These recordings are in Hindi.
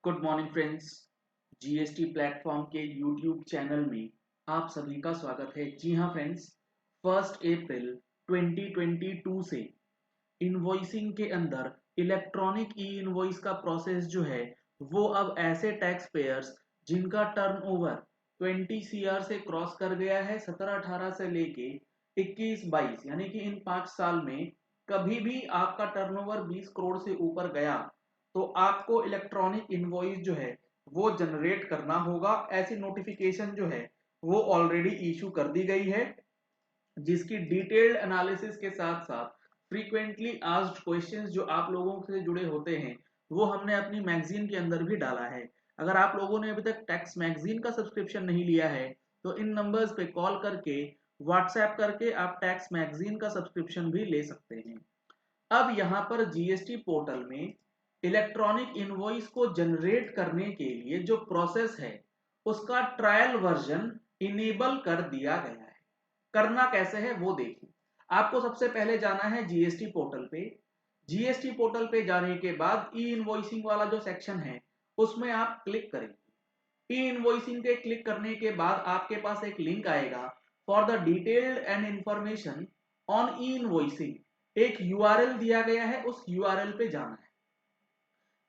Good morning friends. GST platform के यूट्यूब चैनल में आप सभी का स्वागत है। जी हाँ फ्रेंड्स, 1 अप्रैल 2022 से इनवॉइसिंग के अंदर इलेक्ट्रॉनिक ई इनवॉइस का प्रोसेस जो है वो अब ऐसे टैक्स पेयर्स जिनका टर्नओवर 20 सीआर से क्रॉस कर गया है 17-18 से लेके 21-22 यानी कि इन 5 साल में कभी भी आपका टर्नओवर 20 करोड़ से ऊपर गया तो आपको इलेक्ट्रॉनिक इनवॉइस जो है वो जनरेट करना होगा। ऐसी नोटिफिकेशन जो है वो ऑलरेडी इशू कर दी गई है, जिसकी डिटेल्ड एनालिसिस के साथ साथ फ्रीक्वेंटली आस्क्ड क्वेश्चंस जो आप लोगों से जुड़े होते हैं वो हमने अपनी मैगजीन के अंदर भी डाला है। अगर आप लोगों ने अभी तक टैक्स मैगजीन का सब्सक्रिप्शन नहीं लिया है तो इन नंबर्स पे कॉल करके व्हाट्सएप करके आप टैक्स मैगजीन का सब्सक्रिप्शन भी ले सकते हैं। अब यहाँ पर जीएसटी पोर्टल में इलेक्ट्रॉनिक इनवॉइस को जनरेट करने के लिए जो प्रोसेस है उसका ट्रायल वर्जन इनेबल कर दिया गया है। करना कैसे है वो देखिए। आपको सबसे पहले जाना है जीएसटी पोर्टल पे। जीएसटी पोर्टल पे जाने के बाद ई इनवॉइसिंग वाला जो सेक्शन है उसमें आप क्लिक करेंगे। ई इनवॉइसिंग के क्लिक करने के बाद आपके पास एक लिंक आएगा for the detailed and information on E invoicing. एक यूआरएल दिया गया है, उस यूआरएल पे जाना है।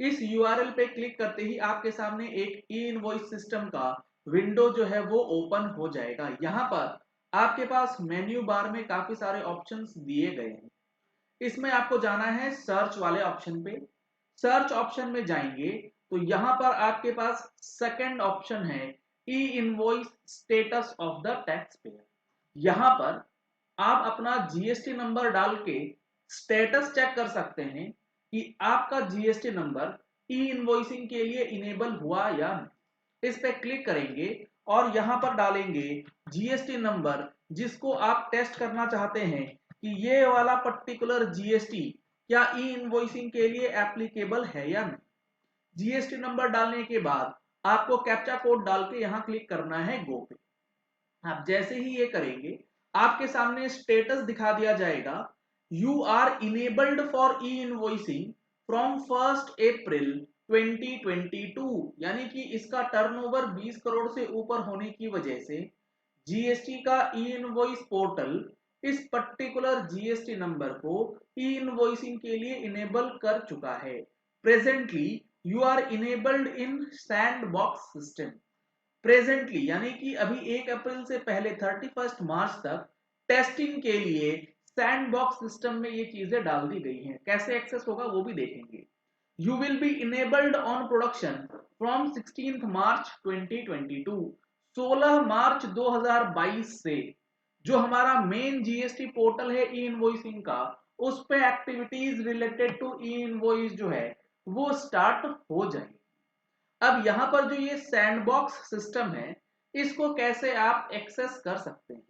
इस यूआरएल पे क्लिक करते ही आपके सामने एक ई इनवॉइस सिस्टम का विंडो जो है वो ओपन हो जाएगा। यहाँ पर आपके पास मेन्यू बार में काफी सारे ऑप्शंस दिए गए हैं। इसमें आपको जाना है सर्च वाले ऑप्शन पे। सर्च ऑप्शन में जाएंगे तो यहाँ पर आपके पास सेकंड ऑप्शन है ई invoice status of the tax payer. यहाँ पर आप अपना जीएसटी नंबर डाल के स्टेटस चेक कर सकते हैं कि आपका जीएसटी नंबर ई इनवॉइसिंग के लिए इनेबल हुआ या नहीं। इस पे क्लिक करेंगे और यहां पर डालेंगे जीएसटी नंबर जिसको आप टेस्ट करना चाहते हैं कि ये वाला पर्टिकुलर जीएसटी क्या ई इनवॉइसिंग के लिए एप्लीकेबल है या नहीं। जीएसटी नंबर डालने के बाद आपको कैप्चा कोड डाल के यहां क्लिक करना है गो पे। आप जैसे ही ये करेंगे आपके सामने स्टेटस दिखा दिया जाएगा, you are enabled for e invoicing from 1 April 2022। यानी कि इसका टर्नओवर 20 करोड़ से ऊपर होने की वजह से जीएसटी का ई इनवॉइस पोर्टल इस पर्टिकुलर जीएसटी नंबर को ई इनवॉइसिंग के लिए इनेबल कर चुका है। Presently you are enabled in sandbox system. Presently यानी कि अभी 1 अप्रैल से पहले 31 मार्च तक टेस्टिंग के लिए सैंडबॉक्स सिस्टम में ये चीजें डाल दी गई हैं। कैसे एक्सेस होगा वो भी देखेंगे। You will be enabled on production from 16 मार्च 2022। 16 मार्च 2022 से जो हमारा मेन जीएसटी पोर्टल है ई इनवॉइसिंग का, उस पे activities related to e invoice जो है वो स्टार्ट हो जाएगी। अब यहां पर जो ये सैंडबॉक्स सिस्टम है इसको कैसे आप एक्सेस कर सकते हैं।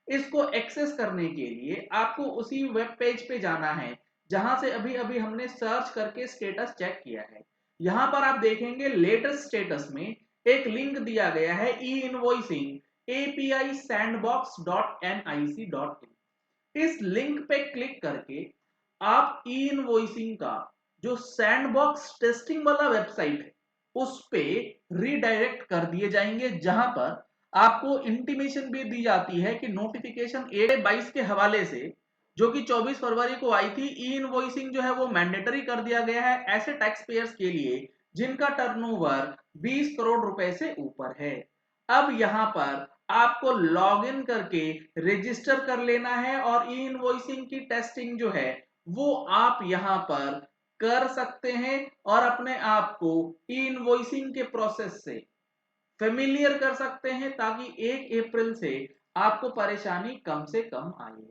इसको एक्सेस करने के लिए आपको उसी वेब पेज पे जाना है जहां से अभी अभी हमने सर्च करके स्टेटस चेक किया है। यहां पर आप देखेंगे लेटेस्ट स्टेटस में एक लिंक दिया गया है e invoicing API sandbox dot NIC dot in. इस लिंक पे क्लिक करके आप ई इनवॉइसिंग का जो सैंडबॉक्स टेस्टिंग वाला वेबसाइट है उस पे रीडायरेक्ट कर दिए जाएंगे, जहां पर आपको इंटीमेशन भी दी जाती है कि नोटिफिकेशन 22 के हवाले से जो कि 24 फरवरी को आई थी, ई इनवॉइसिंग जो है वो मैंडेटरी कर दिया गया है ऐसे टैक्स पेयर्स के लिए जिनका टर्नओवर 20 करोड़ रुपए से ऊपर है। अब यहां पर आपको लॉग इन करके रजिस्टर कर लेना है और ई इनवॉइसिंग की टेस्टिंग जो है वो आप यहां पर कर सकते हैं और अपने आप को ई इनवॉइसिंग के प्रोसेस से फेमिलियर कर सकते हैं ताकि 1 अप्रैल से आपको परेशानी कम से कम आए।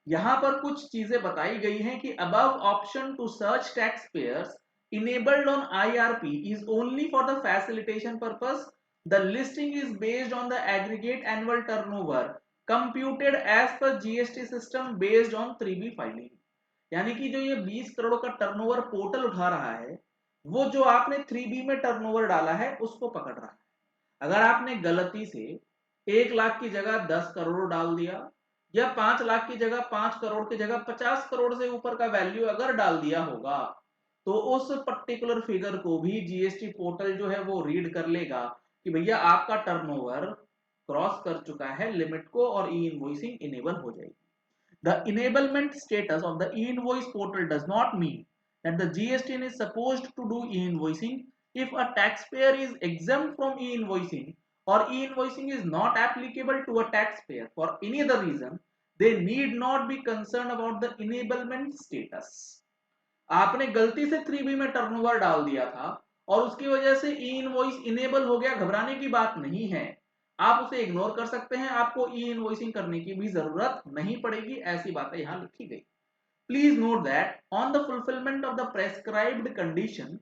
यहां पर कुछ चीजें बताई गई हैं कि above option to search taxpayers enabled on IRP is only for the facilitation purpose. The listing is based on the aggregate annual turnover computed as per GST system based on 3B filing। यानी कि जो ये 20 करोड़ का टर्नओवर पोर्टल उठा रहा है वो जो आपने 3B में टर्नओवर डाला है उसको पकड़ रहा है। अगर आपने गलती से 1 लाख की जगह 10 करोड़ डाल दिया या 5 लाख की जगह 5 करोड़ की जगह 50 करोड़ से ऊपर का वैल्यू अगर डाल दिया होगा तो उस पर्टिकुलर फिगर को भी जीएसटी पोर्टल जो है वो रीड कर लेगा कि भैया आपका टर्नओवर क्रॉस कर चुका है लिमिट को और ई इनवॉइसिंग इनेबल हो जाएगी। The enablement status of the e-invoice portal does not mean that the GSTN is supposed to do e-invoicing. If a taxpayer is exempt from e-invoicing or e-invoicing is not applicable to a taxpayer for any other reason, they need not be concerned about the enablement status. आपने गलती से 3B में टर्नओवर डाल दिया था और उसकी वजह से ई इनवॉइस इनेबल हो गया, घबराने की बात नहीं है, आप उसे इग्नोर कर सकते हैं, आपको ई इनवॉइसिंग करने की भी जरूरत नहीं पड़ेगी, ऐसी बातें यहां लिखी गई। Please note that on the fulfilment of the prescribed condition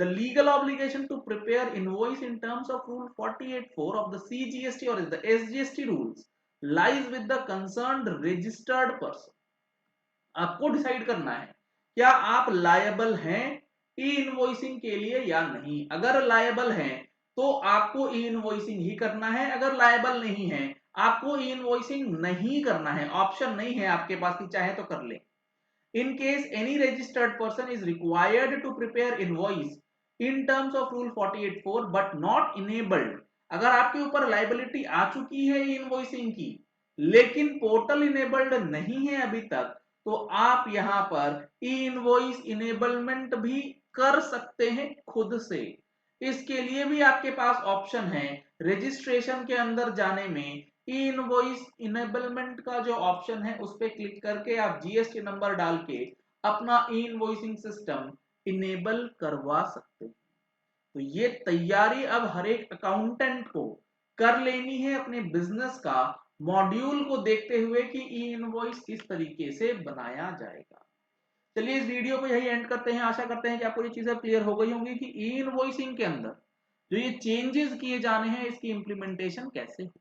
the legal obligation to prepare invoice in terms of rule 48.4 of the CGST or the SGST rules lies with the concerned registered person. आपको डिसाइड करना है क्या आप लायबल हैं ई इनवॉइसिंग के लिए या नहीं। अगर लायबल हैं तो आपको ई इनवॉइसिंग ही करना है, अगर लायबल नहीं है आपको ई इनवॉइसिंग नहीं करना है, ऑप्शन नहीं है आपके पास कि चाहे तो कर ले। In case any registered person is required to prepare invoice in terms of rule 48.4 but not enabled, अगर आपके ऊपर लाइबिलिटी आ चुकी है इनवॉइसिंग की लेकिन पोर्टल इनेबल्ड नहीं है अभी तक, तो आप यहां पर ई इनवॉइस इनेबलमेंट भी कर सकते हैं खुद से। इसके लिए भी आपके पास ऑप्शन है, रजिस्ट्रेशन के अंदर जाने में ई इनवॉइस इनेबलमेंट का जो ऑप्शन है उस पर क्लिक करके आप जीएसटी नंबर डाल के अपना ई इनवॉइसिंग सिस्टम इनेबल करवा सकते हैं। तो ये तैयारी अब हर एक अकाउंटेंट को कर लेनी है अपने बिजनेस का मॉड्यूल को देखते हुए कि ई इनवॉइस किस तरीके से बनाया जाएगा। चलिए इस वीडियो को यही एंड करते हैं, आशा करते हैं कि आपको ये चीजें क्लियर हो गई होंगी कि ई इनवॉइसिंग के अंदर जो ये चेंजेस किए जाने हैं इसकी इंप्लीमेंटेशन कैसे हो।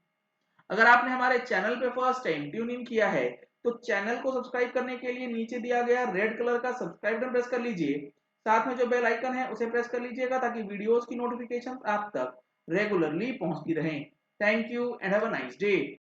अगर आपने हमारे चैनल पे फर्स्ट टाइम ट्यून इन किया है तो चैनल को सब्सक्राइब करने के लिए नीचे दिया गया रेड कलर का सब्सक्राइब बटन प्रेस कर लीजिए, साथ में जो बेल आइकन है उसे प्रेस कर लीजिएगा ताकि वीडियोस की नोटिफिकेशन आप तक रेगुलरली पहुंचती रहें। Thank you and have a nice day.